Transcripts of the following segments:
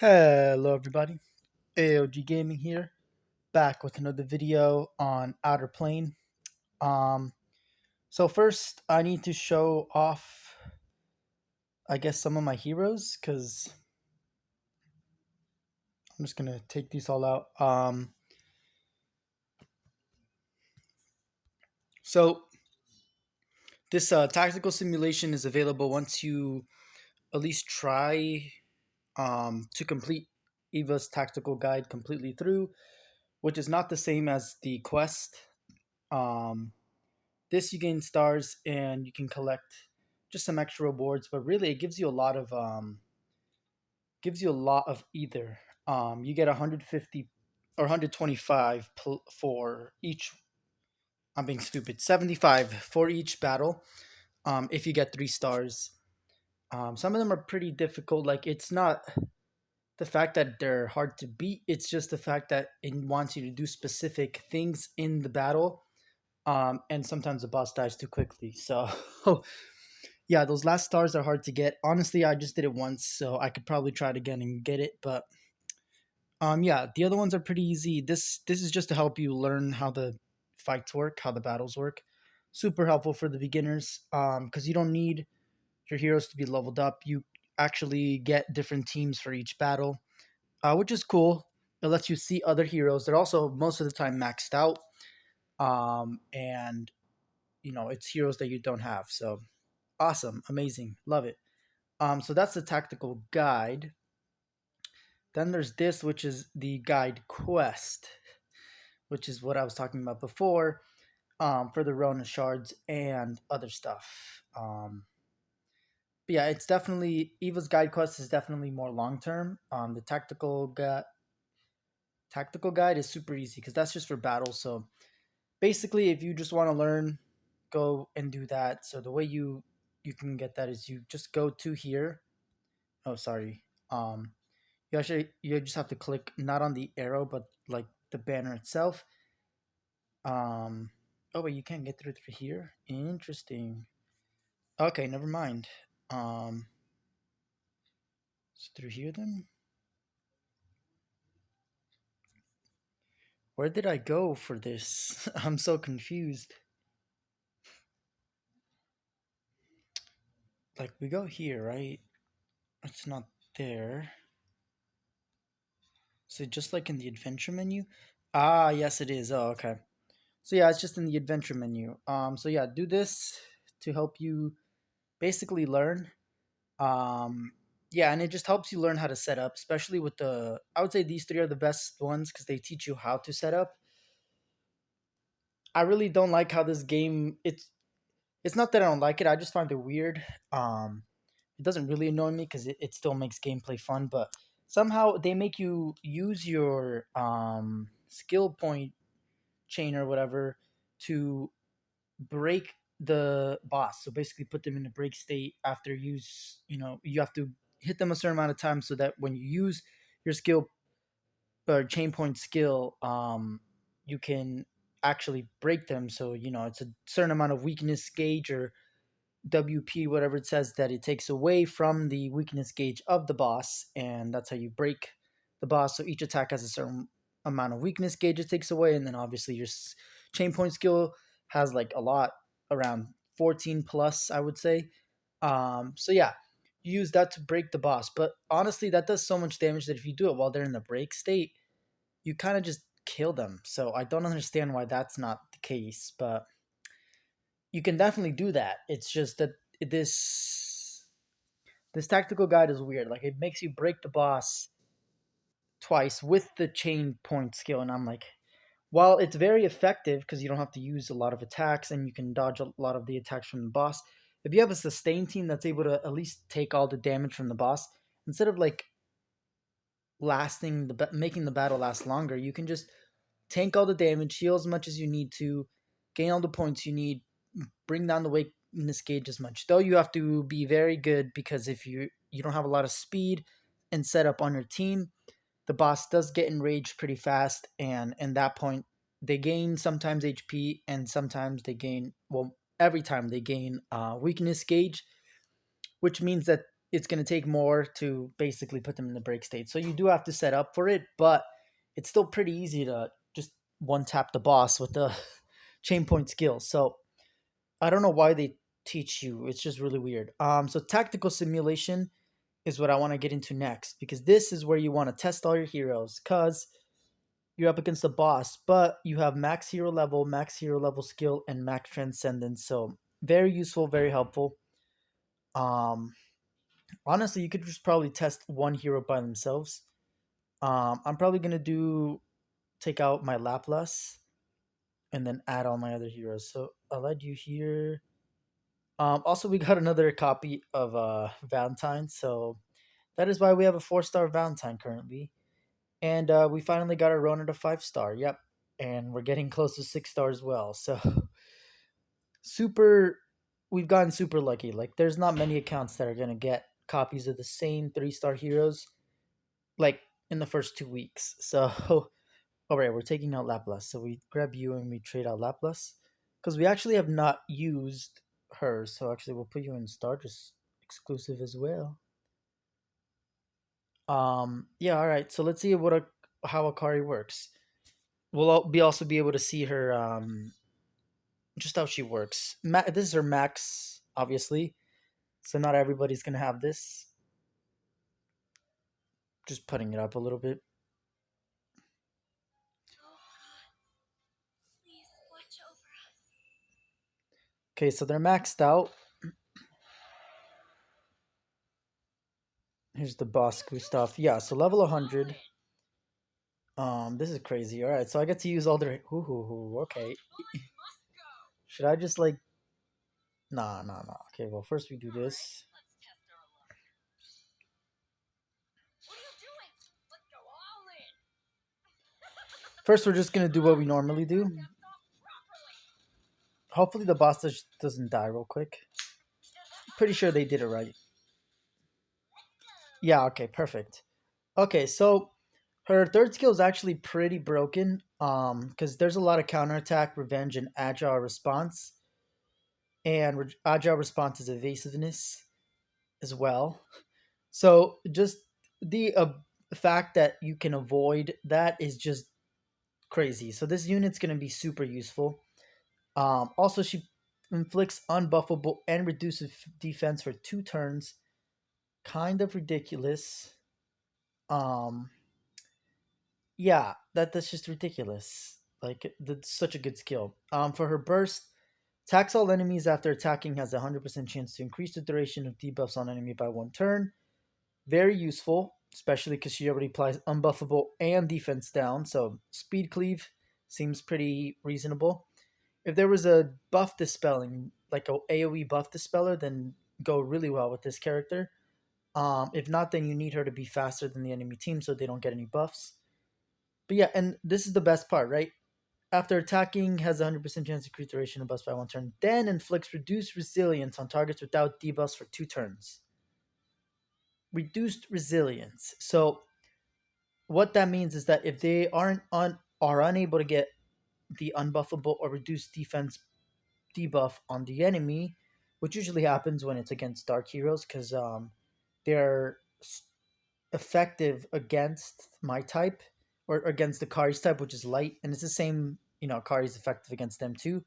Hello everybody, AOG Gaming here, back with another video on Outer Plane. Um, so first I need to show off, I guess, some of my heroes, because I'm just gonna take these all out. So this tactical simulation is available once you at least try to complete Eva's tactical guide completely through, which is not the same as the quest. Um, This you gain stars and you can collect just some extra rewards, but really it gives you a lot of either. You get 150 or 125 for each. I'm being stupid. 75 for each battle. If you get 3 stars. Some of them are pretty difficult. Like, it's not the fact that they're hard to beat. It's just the fact that it wants you to do specific things in the battle. And sometimes the boss dies too quickly. So yeah, those last stars are hard to get. Honestly, I just did it once, so I could probably try it again and get it. But yeah, the other ones are pretty easy. This is just to help you learn how the fights work, how the battles work. Super helpful for the beginners, because you don't need your heroes to be leveled up. You actually get different teams for each battle, which is cool. It lets you see other heroes. They're also most of the time maxed out, and it's heroes that you don't have. So awesome, amazing, love it. So that's the tactical guide. Then there's this, which is the guide quest, which is what I was talking about before, for the Rona shards and other stuff. But yeah, it's definitely Eva's guide quest is definitely more long term. The tactical guide is super easy because that's just for battles. So basically, if you just want to learn, go and do that. So the way you can get that is you just go to here. Oh, sorry. You just have to click not on the arrow, but like the banner itself. Oh wait, you can't get through here. Interesting. Okay, never mind. It's through here then. Where did I go for this? I'm so confused. Like, we go here, right? It's not there. Is it just like in the adventure menu? Ah, yes, it is. Oh, okay. So yeah, it's just in the adventure menu. So yeah, do this to help you basically learn. Um, yeah, and it just helps you learn how to set up, especially with the. I would say these three are the best ones because they teach you how to set up. I really don't like how this game. It's not that I don't like it. I just find it weird. It doesn't really annoy me because it still makes gameplay fun, but somehow they make you use your skill point chain or whatever to break the boss. So basically put them in a break state after use, you have to hit them a certain amount of time so that when you use your skill or chain point skill, you can actually break them. So, it's a certain amount of weakness gauge or WP, whatever it says, that it takes away from the weakness gauge of the boss, and that's how you break the boss. So each attack has a certain amount of weakness gauge it takes away, and then obviously your chain point skill has like a lot, around 14 plus, I would say. So yeah, you use that to break the boss, but honestly, that does so much damage that if you do it while they're in the break state, you kind of just kill them. So I don't understand why that's not the case, but you can definitely do that. It's just that this tactical guide is weird. Like, it makes you break the boss twice with the chain point skill, and I'm like, while it's very effective because you don't have to use a lot of attacks and you can dodge a lot of the attacks from the boss. If you have a sustain team that's able to at least take all the damage from the boss, instead of like making the battle last longer, you can just tank all the damage, heal as much as you need to, gain all the points you need, bring down the weakness gauge as much. Though you have to be very good because if you don't have a lot of speed and setup on your team, the boss does get enraged pretty fast, and in that point they gain sometimes HP and sometimes they gain, well, every time they gain weakness gauge, which means that it's going to take more to basically put them in the break state. So you do have to set up for it, but it's still pretty easy to just one tap the boss with the chain point skill. So I don't know why they teach you. It's just really weird. So tactical simulation is what I want to get into next because this is where you want to test all your heroes because you're up against the boss, but you have max hero level skill, and max transcendence. So very useful, very helpful. Um, Honestly, you could just probably test one hero by themselves. I'm probably gonna do take out my Laplace and then add all my other heroes. So I'll add you here. Also, we got another copy of Valentine, so that is why we have a 4-star Valentine currently, and we finally got our run at a 5-star. Yep, and we're getting close to 6 stars as well. So super, we've gotten super lucky. Like, there's not many accounts that are gonna get copies of the same 3-star heroes like in the first 2 weeks. So, all right, we're taking out Laplace. So we grab you and we trade out Laplace because we actually have not used her. So actually, we'll put you in star just exclusive as well. Yeah, all right. So let's see how Akari works. We'll also be able to see her just how she works. This is her max, obviously. So not everybody's gonna have this. Just putting it up a little bit. Okay, so they're maxed out. Here's the boss Gustav. Yeah, so level 100. This is crazy. All right, so I get to use all their. Ooh, okay. Should I just like? Nah, nah, nah. Okay, well, first we do this. First, we're just gonna do what we normally do. Hopefully, the boss doesn't die real quick. Pretty sure they did it right. Yeah. Okay. Perfect. Okay, so her third skill is actually pretty broken. Because there's a lot of counterattack, revenge, and agile response. And agile response is evasiveness as well. So just the fact that you can avoid that is just crazy. So this unit's going to be super useful. Also, she inflicts unbuffable and reduces defense for 2 turns. Kind of ridiculous. Um, yeah, that's just ridiculous. Like that's such a good skill. For her burst, attacks all enemies after attacking has a 100% chance to increase the duration of debuffs on enemy by 1 turn. Very useful, especially because she already applies unbuffable and defense down. So speed cleave seems pretty reasonable. If there was a buff dispelling, like a AoE buff dispeller, then go really well with this character. If not, then you need her to be faster than the enemy team so they don't get any buffs. But yeah, and this is the best part, right? After attacking, has a 100% chance to increase duration of buffs by 1 turn. Then inflicts reduced resilience on targets without debuffs for 2 turns. Reduced resilience. So what that means is that if they are unable to get the unbuffable or reduced defense debuff on the enemy, which usually happens when it's against dark heroes because they're effective against my type or against the Kari's type, which is light, and it's the same. Kari's effective against them too.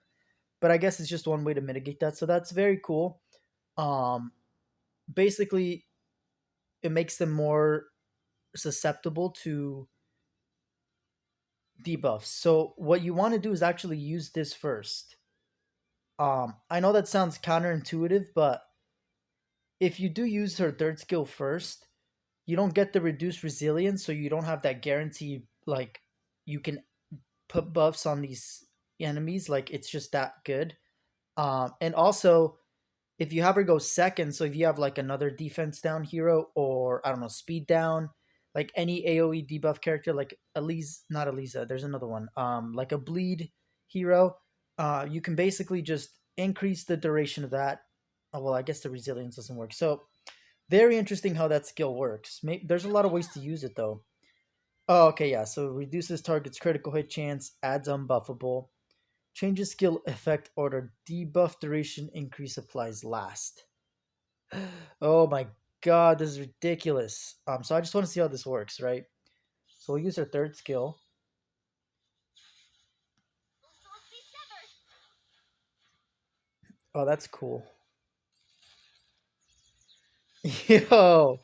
But I guess it's just one way to mitigate that. So that's very cool. Um, Basically, it makes them more susceptible to debuffs. So what you want to do is actually use this first. I know that sounds counterintuitive, but if you do use her third skill first, you don't get the reduced resilience, so you don't have that guarantee like you can put buffs on these enemies. Like it's just that good. And also if you have her go second, so if you have like another defense down hero or I don't know, speed down, like any AoE debuff character, like Elise, not Elisa, there's another one, like a bleed hero, you can basically just increase the duration of that. Oh, well, I guess the resilience doesn't work. So very interesting how that skill works. There's a lot of ways to use it though. Oh, okay, yeah. So reduces target's critical hit chance, adds unbuffable, changes skill effect order, debuff duration increase applies last. Oh my! god, this is ridiculous. So I just want to see how this works, right? So we'll use our third skill. Oh, that's cool. Yo.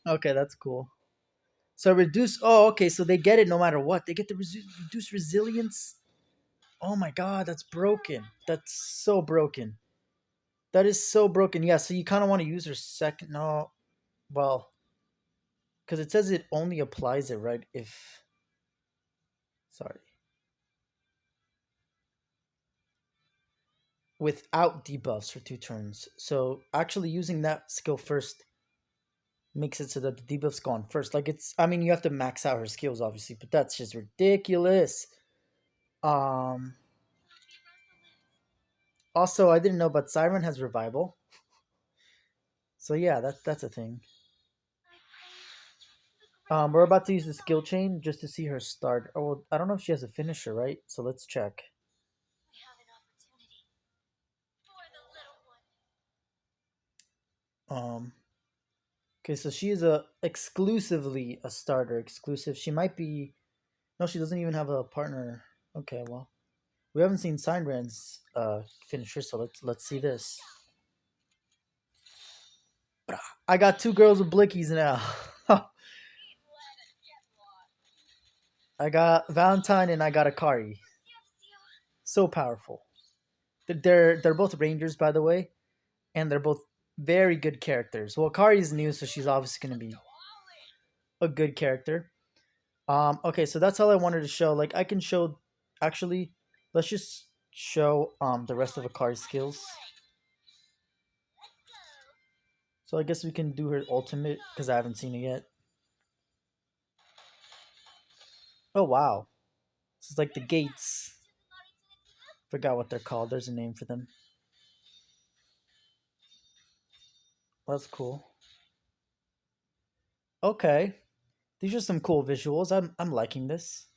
Okay, that's cool. So reduce. Oh, okay. So they get it no matter what. They get the reduce resilience. Oh my god, that's broken. That's so broken. That is so broken. Yeah. So you kind of want to use her second. No, well, because it says it only applies it right if. Sorry. Without debuffs for 2 turns. So actually using that skill first makes it so that the debuff's gone first. Like it's. I mean, you have to max out her skills obviously, but that's just ridiculous. Um. Also, I didn't know, but Siren has revival. So yeah, that's a thing. We're about to use the skill chain just to see her start. Oh, well, I don't know if she has a finisher, right? So let's check. Um, okay, so she is a exclusively a starter. Exclusive. She might be. No, she doesn't even have a partner. Okay, well, we haven't seen Siren's finisher, so let's see this. I got 2 girls with blickies now. I got Valentine and I got Akari. So powerful. They're both rangers, by the way, and they're both very good characters. Well, Akari is new, so she's obviously going to be a good character. Okay, so that's all I wanted to show. Like, I can show. Actually, let's just show the rest of Akari's skills. So I guess we can do her ultimate because I haven't seen it yet. Oh wow, this is like the gates. Forgot what they're called. There's a name for them. That's cool. Okay, these are some cool visuals. I'm liking this.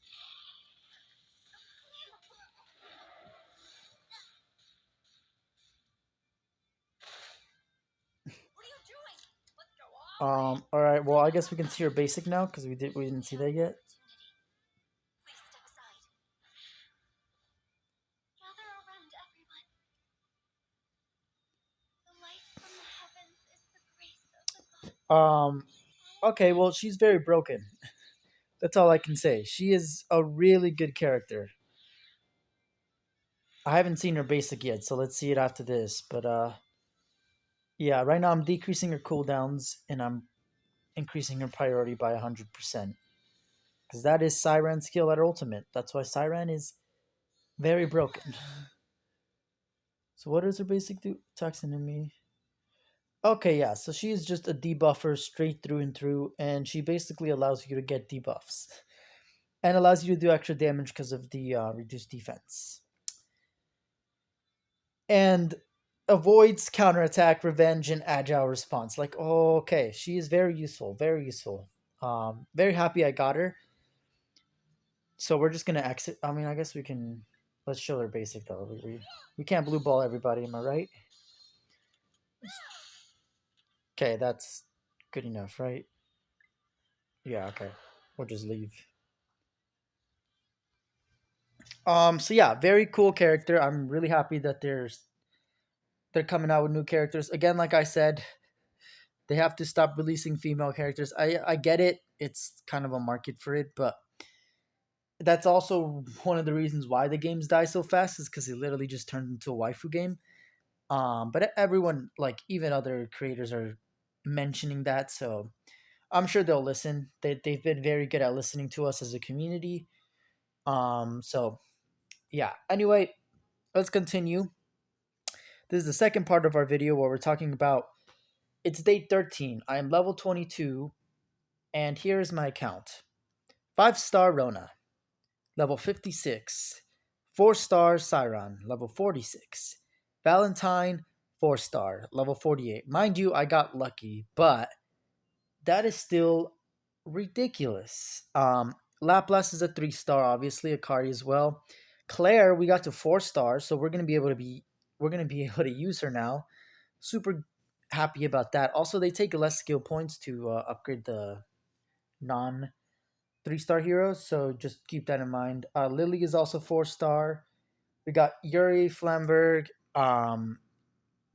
All right. Well, I guess we can see her basic now because we didn't see that yet. Um. Okay. Well, she's very broken. That's all I can say. She is a really good character. I haven't seen her basic yet, so let's see it after this. But yeah. Right now I'm decreasing her cooldowns and I'm increasing her priority by 100% because that is Siren's skill at her ultimate. That's why Siren is very broken. So what does her basic do? Attacks enemy. Okay, yeah. So she is just a debuffer straight through and through, and she basically allows you to get debuffs and allows you to do extra damage because of the reduced defense and avoids counterattack, revenge, and agile response. Like, oh, okay, she is very useful, very useful. Very happy I got her. So we're just gonna exit. I mean, I guess we can. Let's show her basic though. We can't blue ball everybody. Am I right? Okay, that's good enough, right? Yeah. Okay, we'll just leave. So yeah, very cool character. I'm really happy that they're coming out with new characters. Again, like I said, they have to stop releasing female characters. I get it. It's kind of a market for it, but that's also one of the reasons why the games die so fast is because it literally just turned into a waifu game. But everyone, like even other creators, are mentioning that, so I'm sure they'll listen. They've been very good at listening to us as a community. So yeah. Anyway, let's continue. This is the second part of our video where we're talking about it's day 13. I am level 22, and here is my account 5-star Rona, level 56. 4-star Siron, level 46. Valentine, 4-star, level 48. Mind you, I got lucky, but that is still ridiculous. Laplace is a 3-star, obviously, Akari as well. Claire, we got to 4 stars, so we're gonna be able to use her now. Super happy about that. Also, they take less skill points to upgrade the non 3-star heroes, so just keep that in mind. Lily is also 4-star. We got Yuri, Flamberg,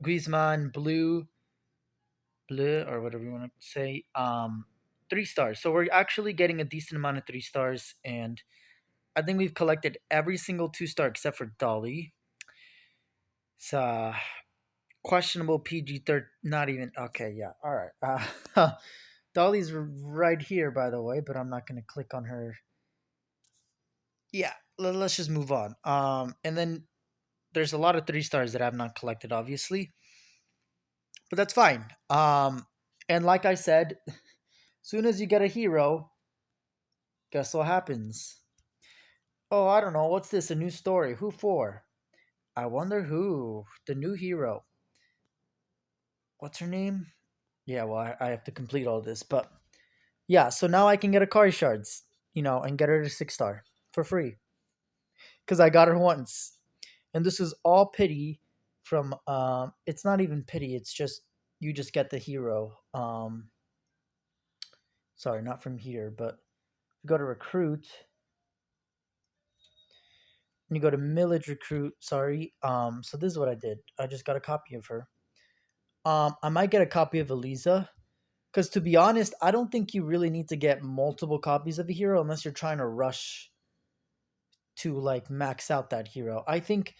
Griezmann, Blue, or whatever you want to say. 3 stars. So we're actually getting a decent amount of 3 stars, and I think we've collected every single 2-star except for Dolly. It's questionable PG third. Not even okay. Yeah. All right. Dolly's right here, by the way, but I'm not gonna click on her. Yeah. Let's just move on. And then there's a lot of 3 stars that I've not collected, obviously, but that's fine. And like I said, soon as you get a hero, guess what happens? Oh, I don't know. What's this? A new story? Who for? I wonder who. The new hero. What's her name? Yeah, well, I have to complete all this, but yeah. So now I can get a Kari shards, and get her to 6-star for free because I got her once, and this is all pity from. It's not even pity. It's just you just get the hero. Sorry, not from here, but you go to recruit. And you go to millage recruit. Sorry. So this is what I did. I just got a copy of her. I might get a copy of Eliza. Because to be honest, I don't think you really need to get multiple copies of a hero unless you're trying to rush to like max out that hero. I think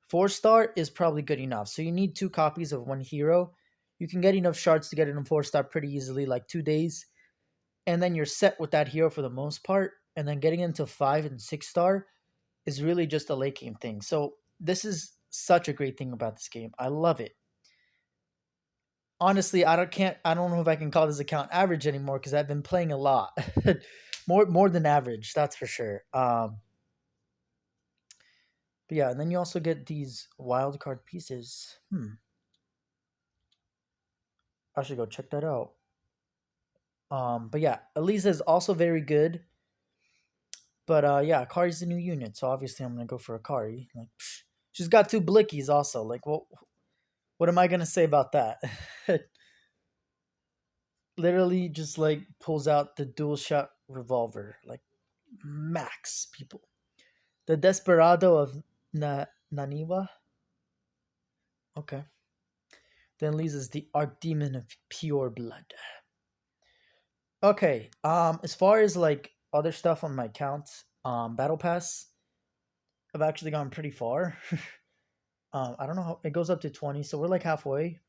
4-star is probably good enough. So you need 2 copies of one hero. You can get enough shards to get it in 4-star pretty easily, like 2 days. And then you're set with that hero for the most part. And then getting into 5 and 6-star is really just a late game thing. So this is such a great thing about this game. I love it. Honestly, I don't know if I can call this account average anymore because I've been playing a lot. more than average, that's for sure. But yeah, and then you also get these wild card pieces. I should go check that out. But yeah, Elisa is also very good. But yeah, Akari's the new unit, so obviously I'm gonna go for Akari. Like, she's got 2 blickies also. Like, what am I gonna say about that? Literally, just like pulls out the dual shot revolver, like max people. The Desperado of Naniwa. Okay. Then Lisa's the Archdemon of Pure Blood. Okay. As far as like other stuff on my account, Battle Pass, I've actually gone pretty far. I don't know how it goes up to 20, so we're like halfway.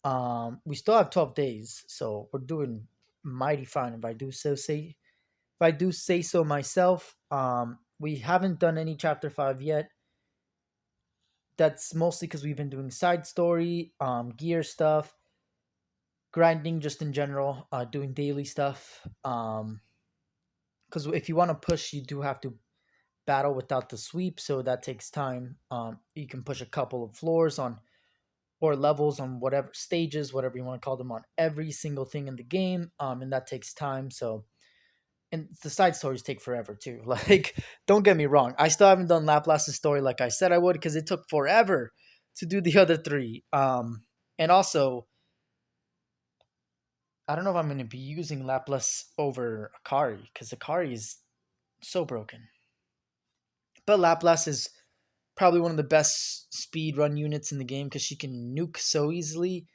We still have 12 days, so we're doing mighty fine if I do say so myself. We haven't done any chapter 5 yet. That's mostly because we've been doing side story, gear stuff, grinding just in general, doing daily stuff. Because if you want to push, you do have to battle without the sweep, so that takes time. You can push a couple of floors on or levels on whatever stages, whatever you want to call them, on every single thing in the game, and that takes time. So, and the side stories take forever too. Like, don't get me wrong, I still haven't done Laplace's story like I said I would because it took forever to do the other 3. And also, I don't know if I'm going to be using Laplace over Akari because Akari is so broken. But Laplace is probably one of the best speed run units in the game because she can nuke so easily,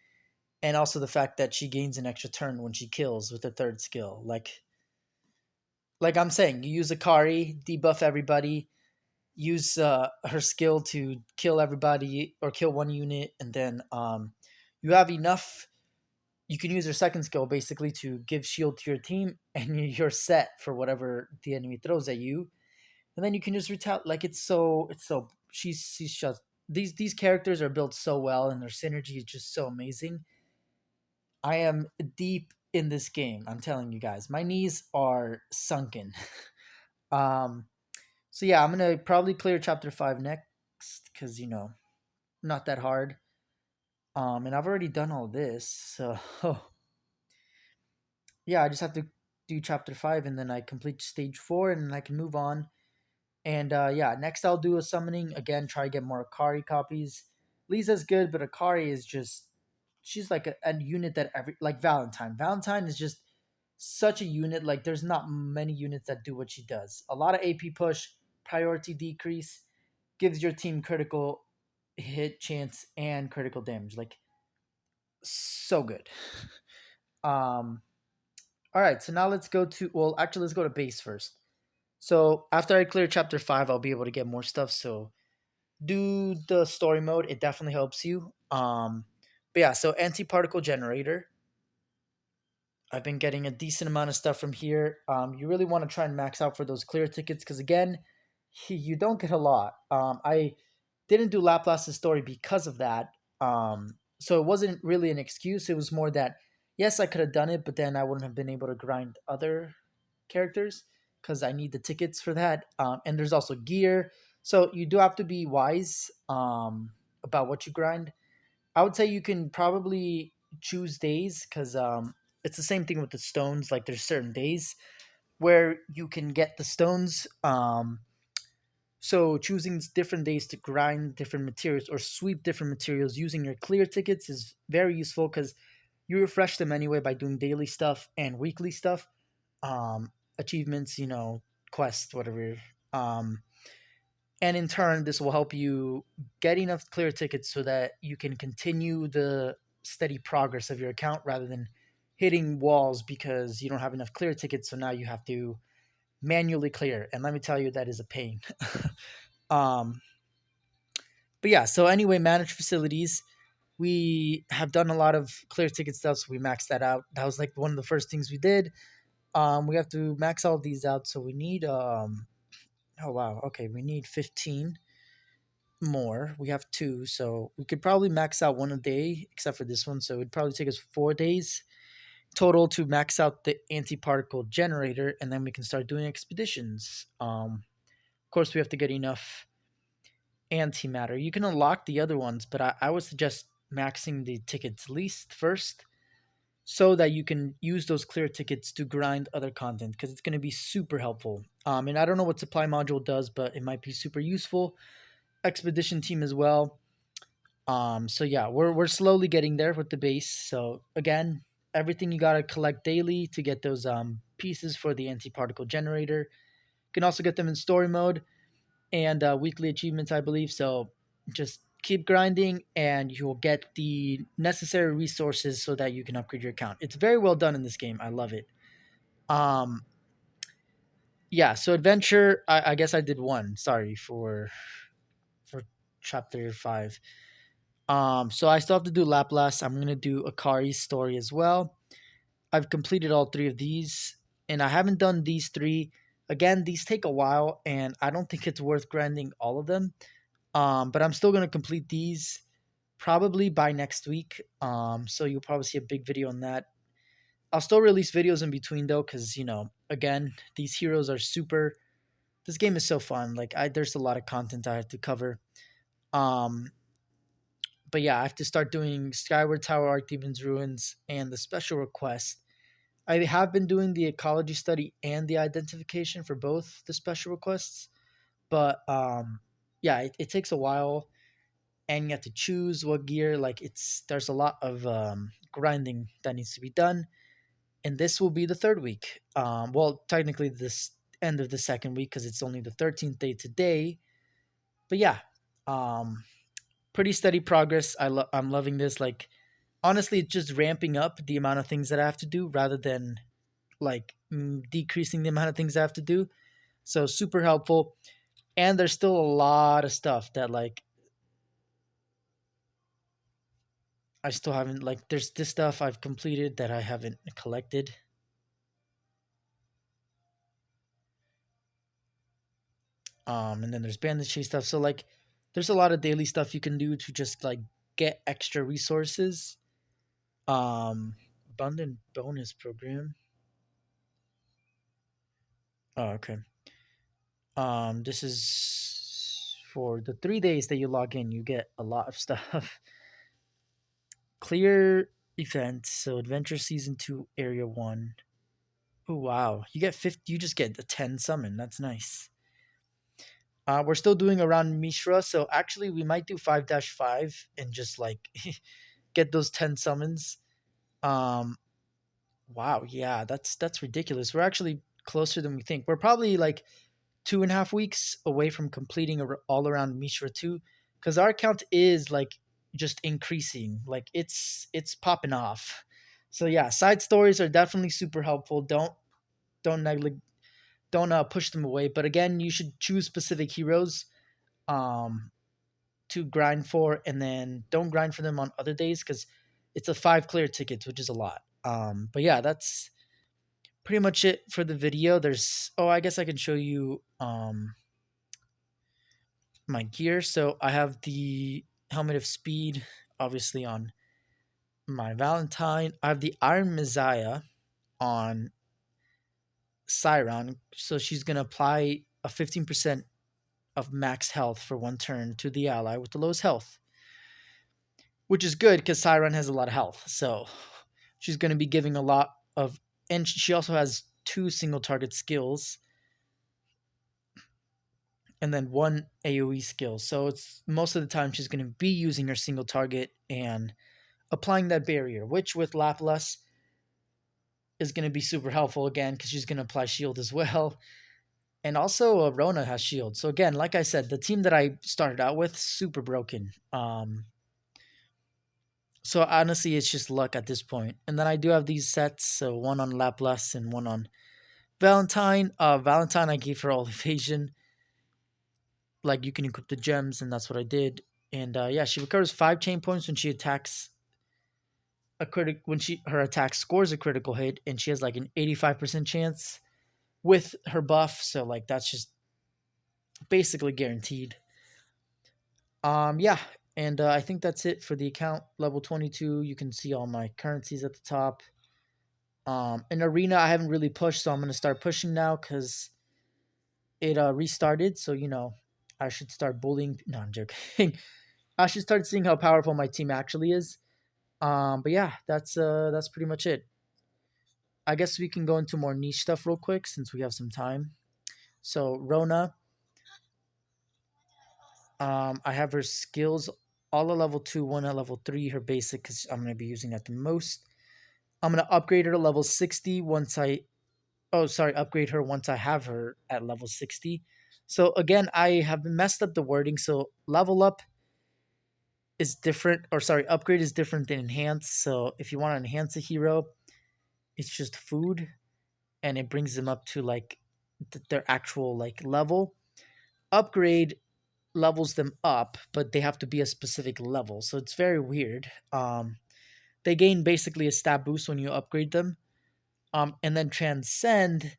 and also the fact that she gains an extra turn when she kills with her 3rd skill. Like I'm saying, you use Akari, debuff everybody, use her skill to kill everybody or kill one unit, and then you have enough. You can use her 2nd skill basically to give shield to your team, and you're set for whatever the enemy throws at you. And then you can just retaliate. Like it's so she's just these characters are built so well, and their synergy is just so amazing. I am deep in this game. I'm telling you guys, my knees are sunken. um, so yeah, I'm gonna probably clear chapter 5 next because not that hard. And I've already done all this, so yeah, I just have to do chapter 5, and then I complete stage 4, and then I can move on. And yeah, next I'll do a summoning again. Try to get more Akari copies. Lisa's good, but Akari is just she's like a unit that every like Valentine. Valentine is just such a unit. Like there's not many units that do what she does. A lot of AP push, priority decrease, gives your team critical hit chance and critical damage. Like so good. Um, all right, so now let's go to well, actually, let's go to base first. So after I clear chapter 5, I'll be able to get more stuff. So do the story mode; it definitely helps you. But yeah, so anti-particle generator. I've been getting a decent amount of stuff from here. You really want to try and max out for those clear tickets because again, you don't get a lot. I didn't do Laplace's story because of that. So it wasn't really an excuse. It was more that yes, I could have done it, but then I wouldn't have been able to grind other characters because I need the tickets for that. And there's also gear, so you do have to be wise about what you grind. I would say you can probably choose days because it's the same thing with the stones. Like there's certain days where you can get the stones. So choosing different days to grind different materials or sweep different materials using your clear tickets is very useful because you refresh them anyway by doing daily stuff and weekly stuff, achievements, quests, whatever. Um, and in turn, this will help you get enough clear tickets so that you can continue the steady progress of your account rather than hitting walls because you don't have enough clear tickets. So now you have to manually clear. And let me tell you, that is a pain. um, but yeah, so anyway, manage facilities. We have done a lot of clear ticket stuff, so we maxed that out. That was like one of the first things we did. We have to max all these out, so we need oh wow, okay, we need 15 more. We have two, so we could probably max out one a day, except for this one. So it'd probably take us 4 days total to max out the antiparticle generator, and then we can start doing expeditions. Of course, we have to get enough antimatter. You can unlock the other ones, but I would suggest maxing the tickets least first so that you can use those clear tickets to grind other content because it's going to be super helpful. And I don't know what supply module does, but it might be super useful. Expedition team as well. So yeah, we're slowly getting there with the base. So again, everything you gotta collect daily to get those pieces for the anti-particle generator. You can also get them in story mode and weekly achievements, I believe. So just keep grinding, and you'll get the necessary resources so that you can upgrade your account. It's very well done in this game. I love it. Um, yeah. So adventure. I guess I did one. Sorry for chapter 5. So I still have to do Laplace. I'm gonna do Akari's story as well. I've completed all three of these, and I haven't done these three. Again, these take a while, and I don't think it's worth grinding all of them. But I'm still gonna complete these probably by next week. So you'll probably see a big video on that. I'll still release videos in between though, because again, these heroes are super. This game is so fun. Like there's a lot of content I have to cover. Um, but yeah, I have to start doing Skyward Tower, Archdemons Ruins, and the special request. I have been doing the ecology study and the identification for both the special requests, but yeah, it takes a while, and you have to choose what gear. Like there's a lot of grinding that needs to be done, and this will be the third week. Well, technically this end of the second week because it's only the 13th day today. But yeah, um, pretty steady progress. I'm loving this. Like honestly, it's just ramping up the amount of things that I have to do rather than like decreasing the amount of things I have to do. So super helpful. And there's still a lot of stuff that like I still haven't like there's this stuff I've completed that I haven't collected. And then there's bandage chase stuff. So like there's a lot of daily stuff you can do to just like get extra resources. Abundant bonus program. Oh, okay. This is for the 3 days that you log in, you get a lot of stuff. Clear events. So Adventure Season 2, Area 1. Oh, wow. You get 50, you just get a 10 summon. That's nice. We're still doing around Mishra, so actually we might do 5-5 and just like get those 10 summons. Um, wow, yeah, that's ridiculous. We're actually closer than we think. We're probably like 2.5 weeks away from completing all around Mishra 2, because our account is like just increasing. Like it's popping off. So yeah, side stories are definitely super helpful. Don't neglect don't push them away. But again, you should choose specific heroes um to grind for, and then don't grind for them on other days because it's a 5 clear tickets, which is a lot. But yeah, that's pretty much it for the video. There's I guess I can show you my gear. So I have the helmet of speed, obviously on my Valentine. I have the Iron Messiah on Siron, so she's gonna apply a 15% of max health for one turn to the ally with the lowest health, which is good because Siron has a lot of health. So she's gonna be giving a lot of, and she also has 2 single target skills and then 1 AoE skill. So it's most of the time she's gonna be using her single target and applying that barrier, which with Laplas is going to be super helpful again because she's going to apply shield as well. And also, Rona has shield. So again, like I said, the team that I started out with super broken. So honestly, it's just luck at this point. And then I do have these sets, so one on Laplas and one on Valentine. Valentine, I gave her all evasion. Like you can equip the gems, and that's what I did. And yeah, she recovers 5 chain points when she attacks when her attack scores a critical hit, and she has like an 85% chance with her buff. So like that's just basically guaranteed. Yeah, and I think that's it for the account. Level 22. You can see all my currencies at the top. In arena, I haven't really pushed, so I'm gonna start pushing now because it restarted. So I should start bullying. No, I'm joking. I should start seeing how powerful my team actually is. But yeah, that's pretty much it. I guess we can go into more niche stuff real quick since we have some time. So Rona, I have her skills all at level 2, one at level 3. Her basic, because I'm going to be using that the most. I'm going to upgrade her to level 60 once I. Oh, sorry, upgrade her once I have her at level 60. So again, I have messed up the wording. So level up is different, or sorry, upgrade is different than enhance. So if you want to enhance a hero, it's just food, and it brings them up to like their actual like level. Upgrade levels them up, but they have to be a specific level. So it's very weird. They gain basically a stat boost when you upgrade them. And then transcend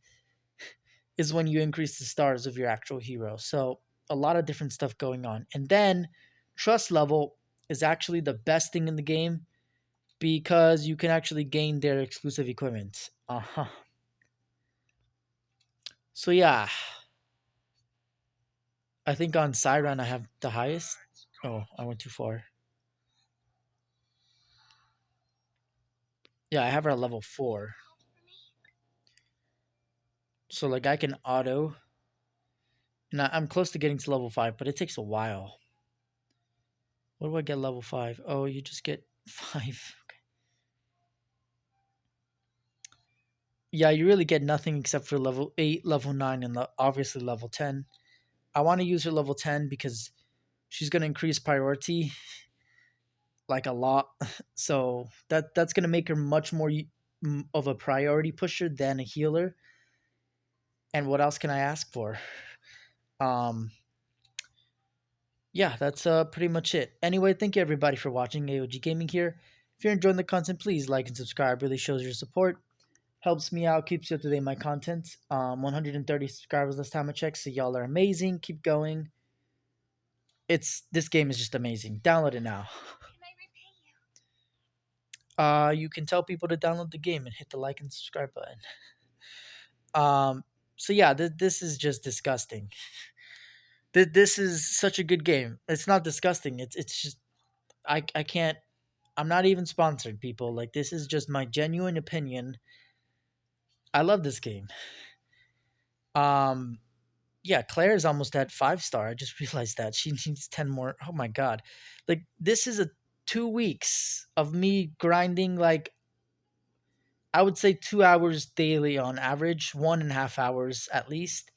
is when you increase the stars of your actual hero. So a lot of different stuff going on. And then trust level is actually the best thing in the game because you can actually gain their exclusive equipment. So yeah, I think on Siren I have the highest. Oh, I went too far. Yeah, I have her at level 4. So like I can auto, and I'm close to getting to level 5, but it takes a while. What do I get level 5? Oh, you just get 5. Okay. Yeah, you really get nothing except for level 8, level 9, and obviously level 10. I want to use her level 10 because she's going to increase priority like a lot. So that's going to make her much more of a priority pusher than a healer. And what else can I ask for? Um, yeah, that's pretty much it. Anyway, thank you everybody for watching. AOG Gaming here. If you're enjoying the content, please like and subscribe. Really shows your support, helps me out, keeps you up to date with my content. 130 subscribers last time I checked, so y'all are amazing. Keep going. This game is just amazing. Download it now. You can tell people to download the game and hit the like and subscribe button. So yeah, this is just disgusting. This is such a good game. It's not disgusting. It's just I can't. I'm not even sponsored, people. Like this is just my genuine opinion. I love this game. Um, yeah, Claire is almost at 5 star. I just realized that she needs 10 more. Oh my god, like this is a 2 weeks of me grinding, like, I would say 2 hours daily on average, 1.5 hours at least,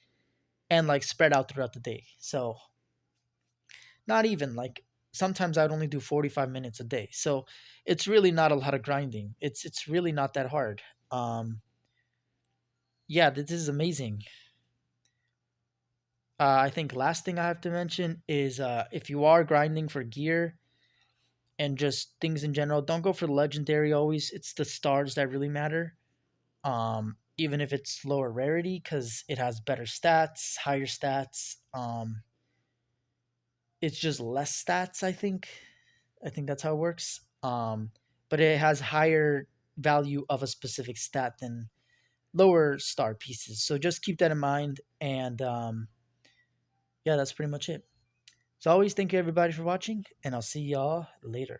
and like spread out throughout the day. So not even like, sometimes I'd only do 45 minutes a day. So it's really not a lot of grinding. It's really not that hard. Um, yeah, this is amazing. I think last thing I have to mention is, if you are grinding for gear and just things in general, don't go for the legendary always. It's the stars that really matter. Even if it's lower rarity, because it has better stats, higher stats. It's just less stats, I think. I think that's how it works. But it has higher value of a specific stat than lower star pieces. So just keep that in mind. And yeah, that's pretty much it. So always thank you everybody for watching, and I'll see y'all later.